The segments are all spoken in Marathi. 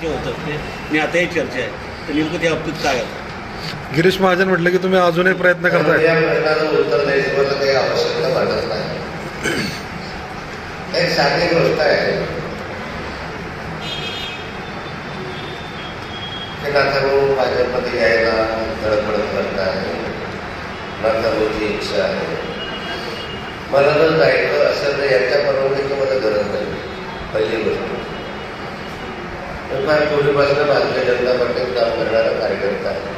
जे होतं ते आणि आता ही चर्चा आहे तर नेमकं त्या बाबतीत काय आहे? गिरीश महाजन म्हटलं की तुम्ही अजूनही प्रयत्न करताय. या प्रश्नाचं उत्तर द्यायचं मला काही आवश्यकता वाटत नाही. एक साधी गोष्ट आहे की नाथाभाऊ भाजपमध्ये यायला धडपड करत आहे. नाथाभाऊची इच्छा आहे. मला जर जायचं असेल तर यांच्या परवानगीची मला गरज नाही. पहिली गोष्ट. फार पूर्वीपासून भारतीय जनता पार्टीत काम करणारा कार्यकर्ता आहे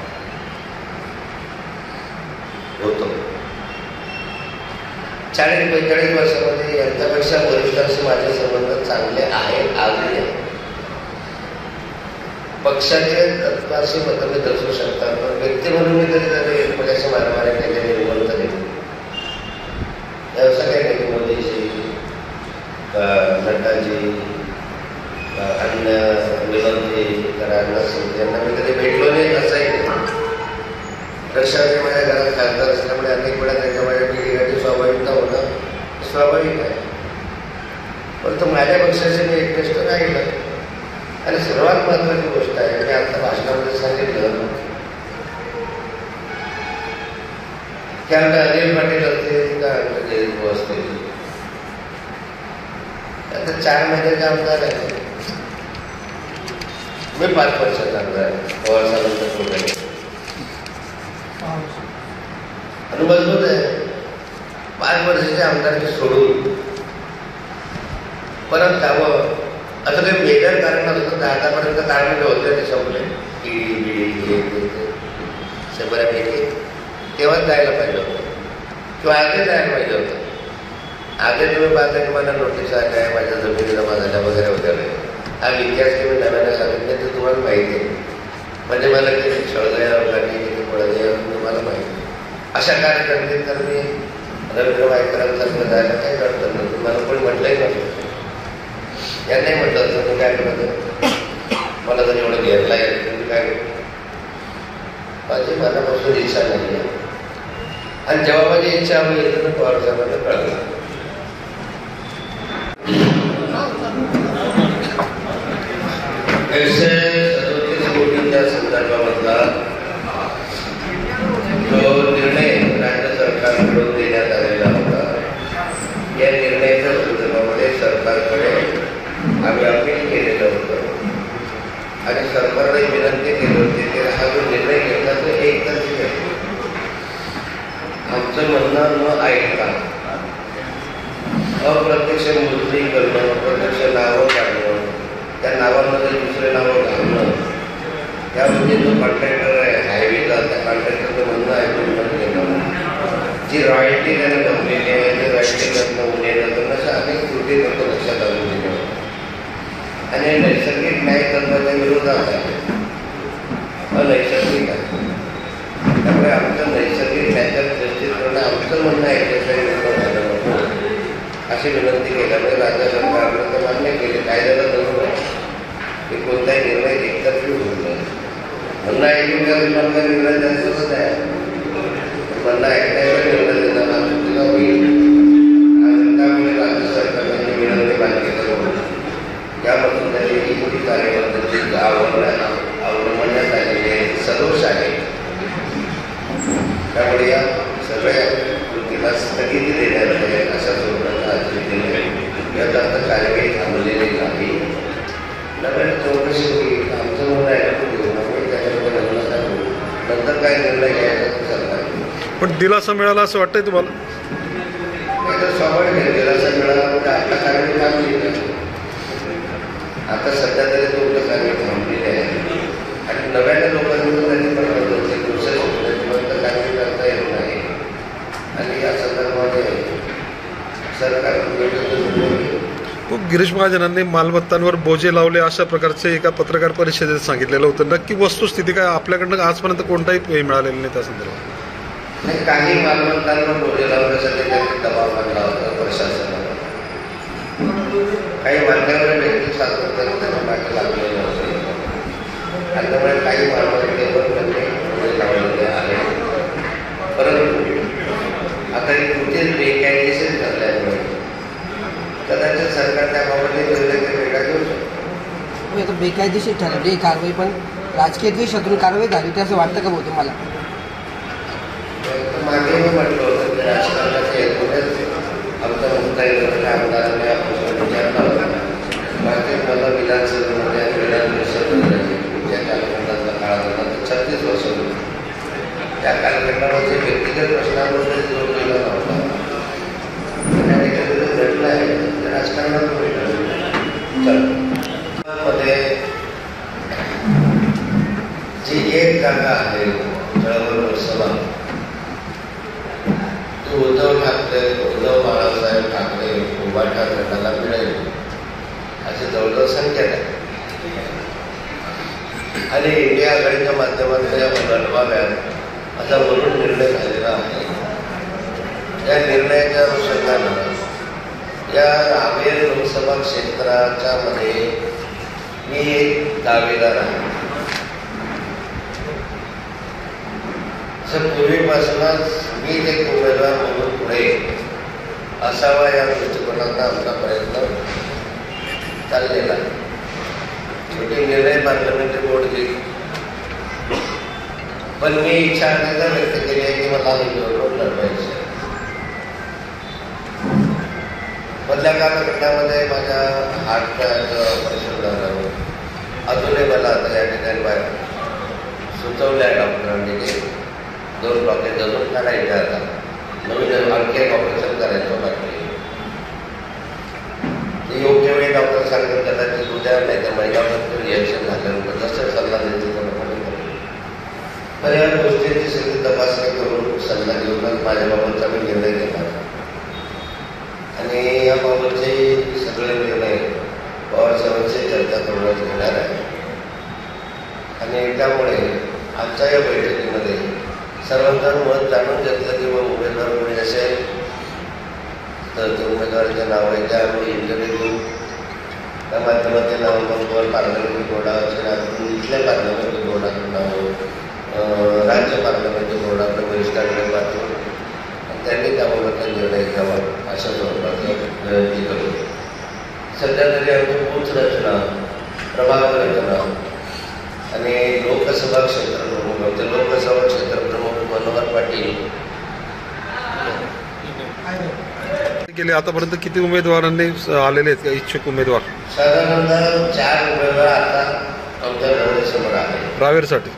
होतो. 40-45 वर्षामध्ये यांच्यापेक्षा वरिष्ठांशी माझे संबंध चांगले आहेत. आजही पक्षाचे तत्वाशी मतभेद असू शकतात पण व्यक्ती म्हणून मी कधी एकमेकाशी मारामारी केलेली निवडत नाही. असं काही नाही. मोदीजी, नड्डाजी, अन्य विनोदजी, यांना मी कधी भेटलो नाही असंही नाही. लक्षात माझ्या घरात खासदार असल्यामुळे अनेक वेळा त्यांच्या माझ्या पिढीसाठी स्वाभाविकता होणं स्वाभाविक आहे. परंतु माझ्या पक्षाचे मी एकनिष्ठ राहिलं. आणि सर्वात महत्वाची गोष्ट आहे मी आता भाषणामध्ये सांगितलं की आमच्या अनिल पाटील असतील का आमच्या जयंत असतील आता 4 महिन्याचे आमदार आहे. मी 5 वर्षाचा आमदार आहे. पवार साहेबांचा प्रोग्राम आणि मजबूत आहे. 5 वर्षाच्या आमदारकी सोडून परत जावं असं काही मेजर कारण असतं तर आतापर्यंत कारण होते ते संपले बऱ्यापैकी तेव्हाच जायला पाहिजे होतं किंवा आधी जायला पाहिजे होतं. आधी तुम्ही पाहता की मला नोटीस आल्या माझ्या जमिनी जमा झाल्या वगैरे वगैरे. हा इतिहास की मी नव्याने सांगितले ते तुम्हाला माहिती आहे. म्हणजे मला किती छळगया लोकांनी किती पळगया तुम्हाला माहिती आहे. अशा कार्यकर्ते तर मी रवींद्र वायकरांसारखं जायला काही अडचण नव्हतं. मला कोणी म्हटलंही नव्हतं. यांनाही म्हटलं होतं तुम्ही काय करत मला जर एवढं घेरला येईल तुम्ही काय माझी मनापासून इच्छा नाही आहे. आणि जेव्हा माझी इच्छा आम्ही येतो ना पवार साहेबांना कळलं. 137 कोटींच्या संदर्भामधला जो निर्णय राज्य सरकारकडून देण्यात आलेला होता या निर्णयाच्या संदर्भामध्ये सरकारकडे आम्ही अपील केलेलं होतं आणि सरकारने विनंती केली होती की हा जो निर्णय घेतला तो एकतर्फी आहे. आमचं म्हणणं न ऐकता अप्रत्यक्ष मोजणी करणं अप्रत्यक्ष नावं काढणं त्या नावांमध्ये दुसरे नावं घालणं त्यामध्ये जो कॉन्ट्रॅक्टर आहे हायवेचा त्या कॉन्ट्रॅक्टरचं म्हणणं ऐकून घेणं जी रॉयल्टी त्याने जमलेली आहे ते रॉयल्टी त्यातनं उन्हेलं तर अशा अनेक त्रुटी लोक लक्षात आणून दिल्या आणि नैसर्गिक न्याय तत्वाच्या विरोधात आहे. अनैसर्गिक आहे. त्यामुळे आमचं नैसर्गिक न्यायाच्या दृष्टीत करणं आमचं म्हणणं आहे त्याच्याही विरोध झालं नको अशी विनंती केल्यामुळे राज्य सरकारनं तर मान्य केले. कायद्याला जरूर आहे की कोणताही निर्णय एकतर्फी होऊ नये. म्हणणं ऐकून त्या निर्णय द्यायचंच आहे. म्हणणं ऐकण्याचा निर्णय देताना चुकीचा होईल आणि त्यामुळे राज्य सरकारने विनंती मान्य करून यामधून त्यांनी मोठी कार्यपद्धती अवलंबण्यात आलेली आहे सदोष आहे. त्यामुळे या सगळ्या कृतीला स्थगिती देण्यात आहे अशा स्वरूपाचा आचरण याचा अर्थ कार्यवाही थांबलेली नाही. नव्याने चौकशी होईल आमचं म्हणणं ऐकून घेऊ त्यामुळे त्याच्यामध्ये लग्न सांगू नंतर काय निर्णय घ्यायचा ते सरकार. पण दिलासा मिळाला असं वाटतंय तुम्हाला? स्वाभाविक आहे. दिलासा मिळाला म्हणजे आपल्या कार्यवाही थांबली नाही. आता सध्या तरी तुमचं कार्य थांबलेले आहे आणि नव्याने लोकांनी त्यांनी पण होते प्रोसेस त्याच्यापर्यंत कार्य करता येत नाही आणि या संदर्भामध्ये सरकार खूप गिरीश महाजनांनी मालमत्तांवर बोजे लावले अशा प्रकारचे एका पत्रकार परिषदेत सांगितलेलं होतं. नक्की वस्तुस्थिती काय आपल्याकडनं आजपर्यंत कोणताही मिळालेला नाही त्या संदर्भात? काही मालमत्तांवर बोजे लावण्यासाठी त्यांनी दबाव आणला होता प्रशासनाला. काही मान्यवर व्यक्ती सातत्याने त्यांना मागे लागलेले होते आणि त्यामुळे काही मालमत्तेवर त्यांनी बोजे लावलेले आहे. परंतु आता ही कृती बेकायदेशीर ठरल्यामुळे कदाचित सरकार त्याबाबत निर्णय वेगळा घेऊ शकतो. आता बेकायदेशीर ठरवली ही कारवाई, पण राजकीय द्वेष शत्रू कारवाई झाली होती असं वाटतं का भाऊ तुम्हाला? मागे मी म्हटलं होतं की राजकारणाच्या हेतूनच आमच्या मुक्ताईनगर आमदारांनी आपण विचारला होता. बाकी मला विधानसभेमध्ये विधान परिषद ज्या कालखंडाचा काळ होता तो 36 वर्ष होता. त्या कालखंडामध्ये व्यक्तिगत प्रश्नांवर जोर दिला नव्हता. त्या ठिकाणी घडलं आहे राजकारणात मध्ये जी एक जागा आहे जळगाव लोकसभा, ती उद्धव बाळासाहेब ठाकरे उभाटा गटाला मिळेल अशी जवळजवळ संख्या आहे. आणि इंडिया आघाडीच्या माध्यमातून या लढवाव्यात असा वरून निर्णय झालेला आहे. या निर्णयाच्या अनुषंगानं या रावेर लोकसभा क्षेत्राच्या मध्ये मी एक दावेदार आहे. पूर्वीपासूनच मी एक उमेदवार म्हणून पुढे असावा या दृष्टिकोनाचा आमचा प्रयत्न चाललेला. छोटे निर्णय पार्लमेंटरी बोर्ड घेईल, पण मी इच्छा अनेकदा व्यक्त केली आहे की मला निवडणूक लढवायची. मधल्या कालखंडामध्ये माझ्या हार्टचं ऑपरेशन झालं. अजूनही मला आता या ठिकाणी बाहेर सुचवलं आहे डॉक्टरांनी की 2 ब्लॉकेज अजून काढायचे. आता नवीन आणखी एक ऑपरेशन करायचं बाकी. योग्य वेळी डॉक्टर सांगतात कदाचित उद्या नाही तर महिन्यापर्यंत रिॲक्शन झाल्यानंतर जसं सल्ला देतो तर या गोष्टीची सगळी तपासणी करून सल्ला घेऊनच माझ्याबाबतचा मी निर्णय घेणार. आणि याबाबतचे सगळे निर्णय पवारसाहेबांची चर्चा करूनच घेणार आहे. आणि त्यामुळे आजच्या या बैठकीमध्ये सर्वांचं मत जाणून घेतलं की मग उमेदवार कोणी असेल तर ते उमेदवाराच्या नावाच्या आम्ही इंटरव्ह्यू घेऊ. त्या माध्यमातून नावांवर पार्लमेंटरी बोर्डा असेल, आपण इथल्या पार्लमेंटरी बोर्डाकडून नावं राज्य पार्लमेंटरी बोर्डाकडे वरिष्ठांकडे पाठवून त्यांनी त्याबाबतचा निर्णय घ्यावा अशा स्वरूपाची विनंती करू. सध्या तरी आमची बूथ रचना, प्रभाग रचना आणि लोकसभा क्षेत्रप्रमुख होते. लोकसभा क्षेत्रप्रमुख मनोहर पाटील गेले आतापर्यंत किती उमेदवारांनी आलेले आहेत का इच्छुक उमेदवार? साधारणतः 4 उमेदवार आता आमच्या नजरेसमोर आहे. रावेरसाठी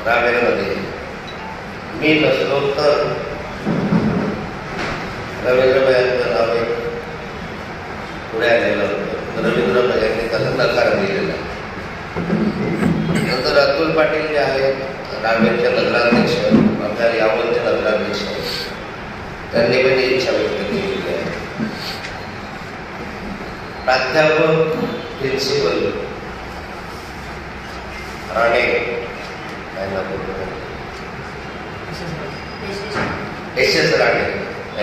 रावेरमध्ये मी नसलो तर रवींद्र भयांचं नाव पुढे आलेलं होतं. रवींद्र भयांनी त्याला नकार दिलेला. नंतर अतुल पाटील जे आहेत रावेरचे नगराध्यक्ष, आपल्या यावलचे नगराध्यक्ष, त्यांनी पण इच्छा व्यक्त केलेली आहे. प्राध्यापक principal Rane S Rane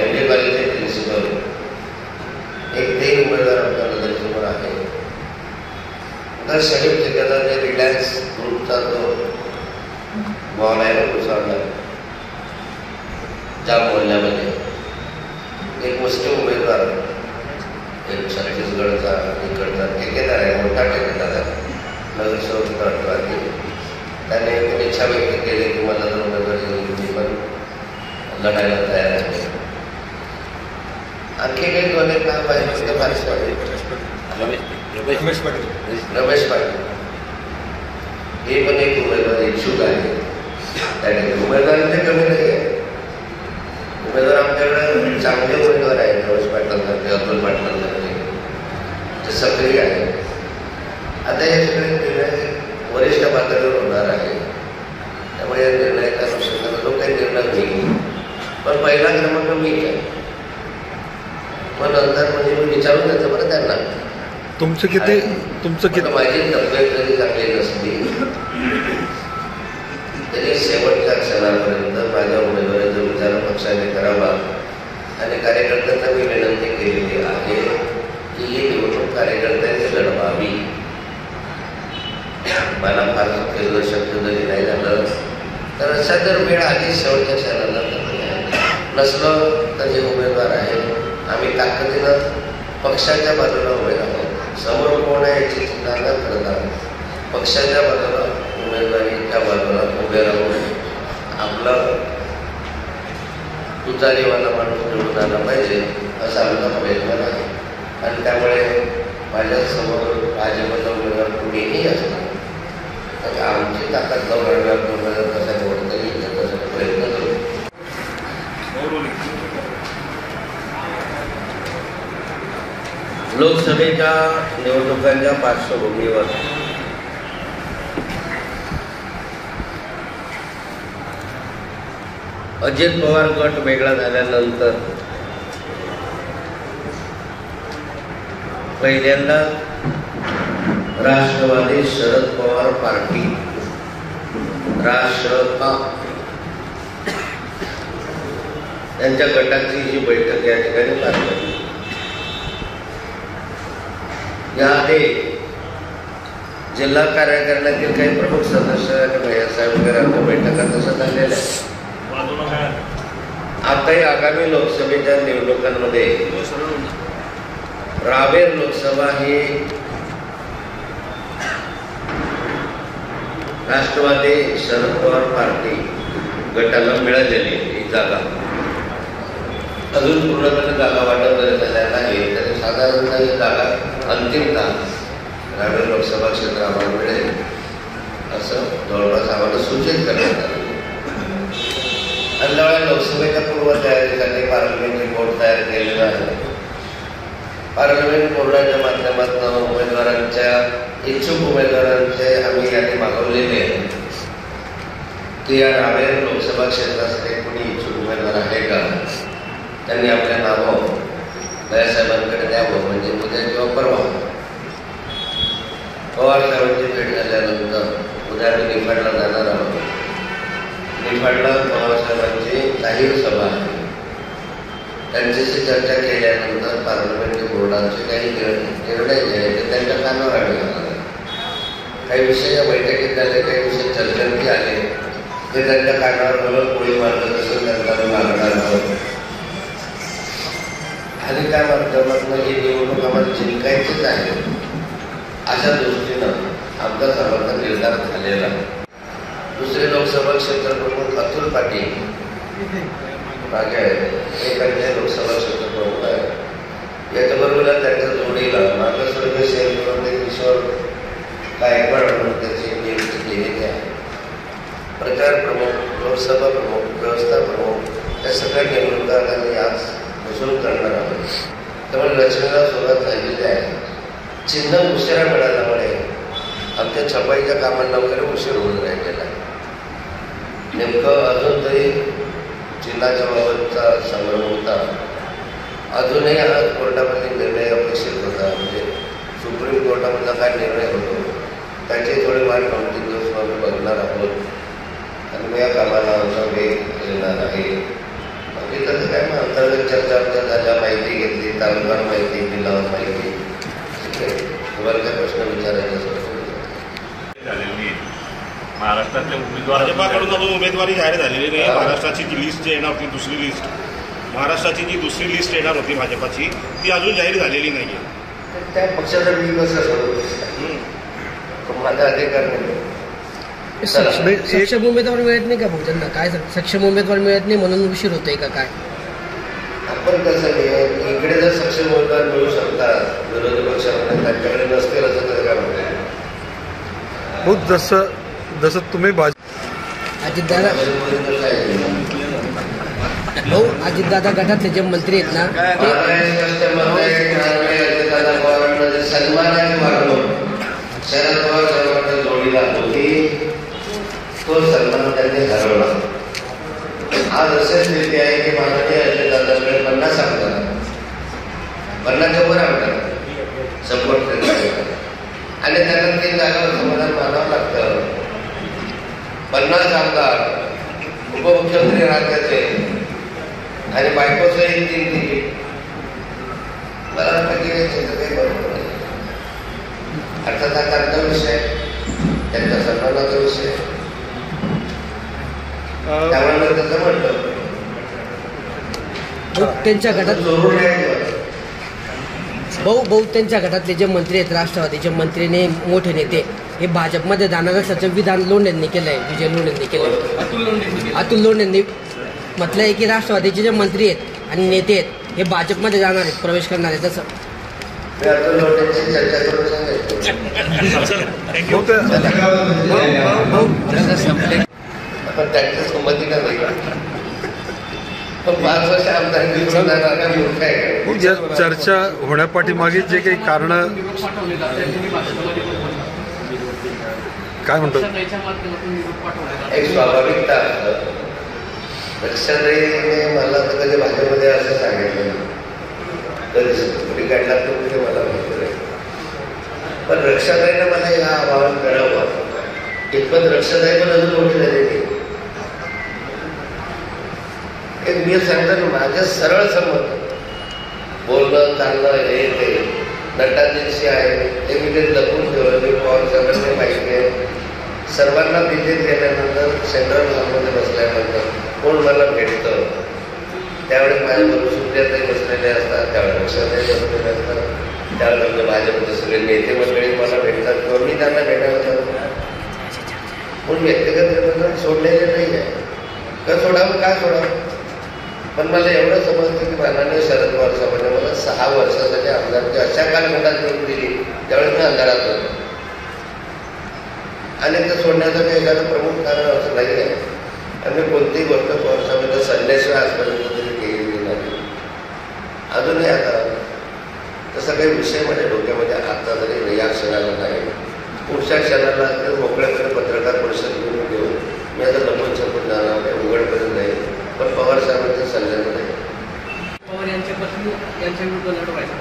MD कॉलेजचे प्रिन्सिपल, एक 3 उमेदवार आमच्या नजरेसमोर आहे. तर शरीफ ठेकेदार रिलायन्स ग्रुपचा जो मॉल आहे ना घुसावला ज्या मोहल्ल्यामध्ये, एक मुस्लिम उमेदवार, एक छत्तीसगडचा इकडचा ठेकेदार आहे, मोठा ठेकेदार आहे, नगरसेवक राष्ट्रवादी. त्याने पण इच्छा व्यक्त केली की मला जर उमेदवारी मी पण लढायला तयार आहे. आणखी काही 2-1 नाव पाहिजे रमेश पाटील हे पण एक उमेदवार इच्छुक आहे. त्याने उमेदवारांचे कमी नाही आहे. उमेदवार आमच्याकडे चांगले उमेदवार आहेत. रमेश पाटलांसारखे, अतुल पाटलांसारखे ते सक्रिय आहे. आता हे सगळे निर्णय वरिष्ठ पातळीवर होणार आहे. त्यामुळे या निर्णयाच्या अनुषंगाने जो काही निर्णय घेईल, पण पहिला क्रमांक मीच आहे. मग नंतर म्हणजे मी विचारून देतो बरं त्यांना तुमचं किती माझी तब्येत जरी चांगली नसली तरी शेवटच्या क्षणापर्यंत माझ्या उमेदवारीचा विचार पक्षाने करावा. आणि कार्यकर्त्यांना मी विनंती केलेली आहे की ही निवडणूक कार्यकर्त्यांनी लढवावी. मला फार शक्य जरी नाही झालं तर अशा जर वेळ आली शेवटच्या क्षणाला नसलं तर जे उमेदवार आहे आम्ही ताकदीनं पक्षाच्या बाजूला उभे राहतो. समोर कोण आहे याची चिंता न करता पक्षाच्या बाजूला उमेदवारीच्या बाजूला उभे राहून आपलं तुतारीवाला माणूस निवडून आला पाहिजे असा आमचा प्रयत्न आहे. आणि त्यामुळे माझ्यासमोर भाजपचा उमेदवार कुणीही असणार तर आमची ताकद गौरवणार उमेदवार कसा निवडता येईल त्याचा प्रयत्न करू. लोकसभेच्या निवडणुकांच्या पार्श्वभूमीवर अजित पवार गट वेगळा झाल्यानंतर पहिल्यांदा राष्ट्रवादी शरद पवार पार्टी राष्ट्रपा यांच्या गटाची ही बैठक या ठिकाणी पार पडली. याआधी जिल्हा कार्यकारिणीतील काही प्रमुख सदस्य आणि भैयासाहेब वगैरे आमच्या बैठका तसं झालेल्या आहे. आताही आगामी लोकसभेच्या निवडणुकांमध्ये रावेर लोकसभा ही राष्ट्रवादी शरद पवार पार्टी गटाला मिळालेली ही जागा अजून पूर्णपणे जागा वाटप जरी झाल्या नाही तरी साधारणतः ही जागा अंतिमतः रावेर लोकसभा क्षेत्र आम्हाला मिळेल असं जवळपास आम्हाला सूचित करण्यात आलं. आणि लोकसभेच्या पूर्वतयारीसाठी पार्लमेंटरी बोर्ड तयार केलेला आहे. पार्लमेंट बोर्डाच्या माध्यमातून उमेदवारांच्या इच्छुक उमेदवारांचे आम्ही यादी मागवलेले आहे की या रावेर लोकसभा क्षेत्रासाठी कोणी इच्छुक उमेदवार आहे का त्यांनी आपल्या नावं भैयासाहेबांकडे द्यावं. म्हणजे उद्या किंवा परवा पवार साहेबांची भेट झाल्यानंतर उद्या आम्ही निफाडला जाणार आहोत. निफाडला पवारसाहेबांची जाहीर सभा आहे. त्यांच्याशी चर्चा केल्यानंतर पार्लमेंटरी बोर्डाचे काही निर्णय जे आहेत ते त्यांच्या कानावर आम्ही घालणार आहे. काही विषय या बैठकीत झाले, काही विषय चर्चेत आले ते त्यांच्या कानावर घालून कोळी मार्ग कसं त्यांना मागणार आहोत. आणि त्या माध्यमातून ही निवडणूक आम्हाला जिंकायचीच आहे अशा दृष्टीनं आमचा सर्वांचा निर्धार झालेला आहे. दुसरे लोकसभा क्षेत्र प्रमुख अतुल पाटील मागे आहेत, एक अन्य लोकसभा क्षेत्र प्रमुख आहे. याच्याबरोबर त्यांच्या जोडीला मागासवर्गीय शहर किशोर गायकवाड म्हणून त्याची नियुक्ती केलेली आहे. प्रचार प्रमुख, लोकसभा प्रमुख, व्यवस्था प्रमुख या सगळ्या निवडणुका आम्ही आज बसून करणार आहोत. त्यामुळे रचनेला सुरुवात झालेली आहे. चिन्ह उशिरा मिळाल्यामुळे आमच्या छपाईच्या कामांना वगैरे उशीर होऊन राहिलेला आहे. नेमकं अजून तरी चिन्हाच्या बाबतचा संग्रह होता. अजूनही आज कोर्टामध्ये निर्णय अपेक्षित होता. म्हणजे सुप्रीम कोर्टामधला काय निर्णय होतो त्याची थोडी वाट 2-3 दिवस आम्ही बघणार आहोत आणि मग या कामाला आमचा वेग येणार आहे. बाकी त्याचं काय मग अंतर्गत चर्चा वगैरे झाल्या, माहिती घेतली, तालुका माहिती, जिल्हावर माहिती, ठीक आहे. तुम्हाला काय प्रश्न विचारायचे असेल महाराष्ट्रातल्या उमेदवार भाजपाकडून अजून उमेदवारी जाहीर झालेली नाही. महाराष्ट्राची जी लिस्ट येणार होती, दुसरी लिस्ट, महाराष्ट्राची जी दुसरी लिस्ट येणार होती भाजपाची, ती अजून जाहीर झालेली नाही आहे. त्या पक्षाचा मी कसं सोडू, माझा अधिकार नाही. सक्षम उमेदवार मिळत नाही का भाऊ त्यांना? काय सक्षम उमेदवार मिळत नाही म्हणून उशीर होतोय का काय? आपण कसं नाही, इकडे जर सक्षम उमेदवार मिळू शकतात विरोधी पक्षामध्ये, त्यांच्याकडे नसतील असं तर काय म्हणते. जसं तुम्ही अजितदादा भाऊ, अजितदादा गटातले जे मंत्री आहेत ना ते सन्मानाने वागणूक शरद पवार साहेबांच्या जोडीला होती, तो सन्मान त्यांनी हरवला. आज अशी स्थिती आहे की माननीय अजितदादांकडे 50 आमदार, 50च्या वर आमदार सपोर्ट करतात आणि त्यांना 3 जागावर समाधान मानावं लागतं. 50 आमदार, उपमुख्यमंत्री राज्याचे आणि बायकोसही 3 तिकीट. मला वाटतं की काही बरोबर नाही. अर्थात हा त्यांचा विषय, त्यांच्या सन्मानाचा विषय, त्यामुळे तसं म्हटलं त्यांच्या गटात जोडून आहे. त्यांच्या गटातले जे मंत्री आहेत, राष्ट्रवादीचे मंत्रीने मोठे नेते, हे भाजपमध्ये जाणार असल्याचं विधान लोंढेंनी केलं आहे. विजय लोंढेंनी केलं आहे. अतुल लोंढेंनी म्हटलं आहे की राष्ट्रवादीचे जे मंत्री आहेत आणि नेते आहेत हे भाजपमध्ये जाणार आहेत, प्रवेश करणार आहेत. तसं मी अतुल लोंढेंची चर्चा करून सांगायचं पण त्यांची संमती का नाही. पण 5 वर्ष आमदार निवडून जाणार का मूर्ख आहे का? या चर्चा होण्यापाठीमागे जे काही कारण काय म्हणतो, एक स्वाभाविकता असतं. रक्षाताईने मला तर कधी भाजपमध्ये असं सांगितलं कधी काढला तो कुठे मला माहिती नाही. पण रक्षाताईनं मला या आव्हान करावं इतपत रक्षाताई पण अजून मोठी झालेली. एक मी सांगतो ना, माझं सरळ संमत बोलणं चालणं हे ते नटाजींशी आहे ते मी ते लपून ठेवलं. मी पवार साहेबांनी माहिती आहे. सर्वांना दिल्लीत गेल्यानंतर सेंट्रल हॉलमध्ये बसल्यानंतर कोण मला भेटतं त्यावेळेस माझ्याबरोबर सुप्रियाताई बसलेले असतात, त्यावेळेस रक्षाताई बसलेले असतात, त्यावेळेस आमच्या भाजपचे सगळे नेते मंडळी मला भेटतात किंवा मी त्यांना भेटायला जातो. पण व्यक्तिगत सोडलेले नाही आहे. का सोडावं, काय सोडावं. पण मला एवढं समजतं की माननीय शरद पवार साहेबांनी मला 6 वर्षासाठी आमदारची अशा कालखंडात निवडून दिली त्यावेळेस मी अंधारात होतो. आणि ते सोडण्याचं काही एखादं प्रमुख कारण असं नाही आहे. आणि मी कोणतीही गोष्ट पवार साहेबांच्या सल्ल्याशिवाय आजपर्यंत तरी केलेली नाही. अजूनही आता तसा काही विषय माझ्या डोक्यामध्ये आता तरी या क्षणाला नाही. पुढच्या क्षणाला ते मोकळ्याकडे पत्रकार परिषद घेऊन मी आता लपून छपून जाणार नाही, उघडपर्यंत नाही. पण पवार साहेबांच्या सल्ल्यामध्ये पवार यांच्या पत्नी यांच्या विरुद्ध लढवायचं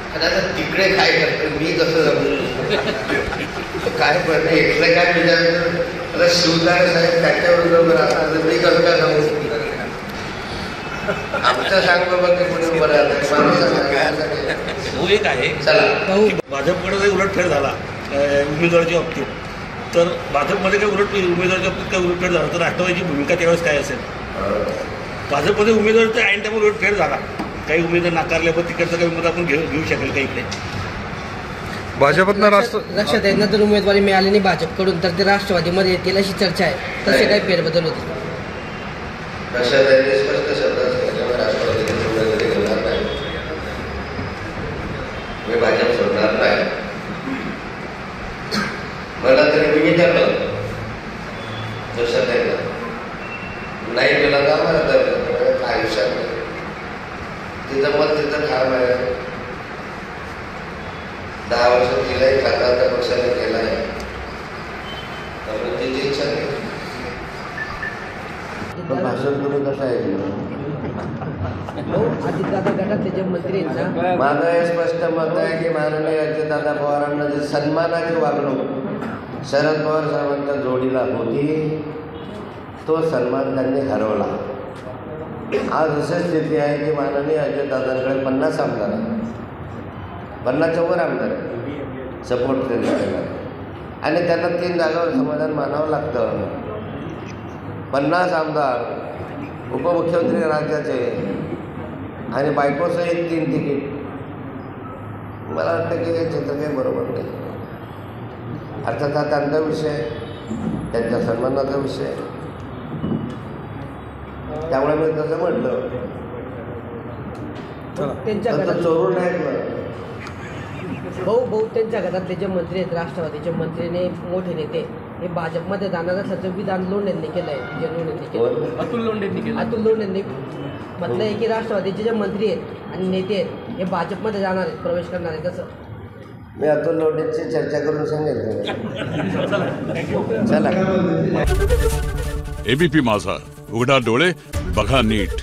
आणि आता तिकडे काय करते मी कसं जमू काय पण इकडे काय विचार. आता शिवतारे साहेब त्याच्यावर राहतात मी कसं काय सांगू. आमचं सांगतो बघ पुढे उभं राहतं एक आहे चला. भाजपकडे काही उलटफेर झाला उमेदवाराच्या बाबतीत, तर भाजपमध्ये काही उमेदवाराच्या बाबतीत काही उलटफेर झाला तर राष्ट्रवादीची भूमिका त्यावेळेस काय असेल. भाजपमध्ये उमेदवाराचा ऐन टाइमवर उलटफेर झाला, काही उमेदवार नाकारले पण तिकडचं काही उमेदवार आपण घेऊ शकेल का इकडे. भाजपनं लक्षात यांना जर उमेदवारी मिळाली नाही भाजपकडून तर ते राष्ट्रवादीमध्ये येतील अशी चर्चा आहे. तसे काही फेरबदल होते. रक्षाताईंनी स्पष्ट शब्दात सांगितलं राष्ट्रवादीची उमेदवारी घेणार नाही, मी भाजप सोडणार नाही. मला तरी मी विचारलं रक्षाताईंना नाही गेला का मला तर आयुष्यात नाही. तिथं मग तिथं ठाम आहे. 10 वर्ष तिलाही खाता त्या पक्षाने केला आहे त्यामुळे तिची इच्छा नाही. पण भाषण तुम्ही कसं ऐकलं. अजितदादा गटातले जे मंत्री आहेत ना, माझं हे स्पष्ट मत आहे की माननीय अजितदादा पवारांना जे सन्मानाची वागणूक शरद पवार साहेबांच्या जोडीला होती तो सन्मान त्यांनी हरवला. आज अशी स्थिती आहे की माननीय अजितदादांकडे 50 आमदार आहे, 50च्या वर आमदार आहे सपोर्ट केला आणि त्यांना 3 जागावर समाधान मानावं लागतं. 50 आमदार, उपमुख्यमंत्री राज्याचे आणि बायकोसहित 3 तिकीट. मला वाटतं की हे चित्र काही बरोबर नाही. अर्थात हा त्यांचा विषय, त्यांच्या सन्मानाचा विषय. त्यामुळे मी तसं म्हटलं त्यांच्या तर गटात चोरून नाही ऐकलं. त्यांच्या गटातले जे मंत्री आहेत, राष्ट्रवादीचे मंत्रीने मोठे नेते हे भाजपमध्ये जाणार असल्याचं विधान लोंढेंनी केलं आहे. विजय लोंढेंनी केलं, अतुल लोंढेंनी म्हटलं आहे की राष्ट्रवादीचे जे मंत्री आहेत आणि नेते आहेत हे भाजपमध्ये जाणार आहेत, प्रवेश करणार आहेत. तसं मी अतुल लोंढेंची चर्चा करून सांगेल. चला. एबीपी माझा, उघडा डोळे बघा नीट.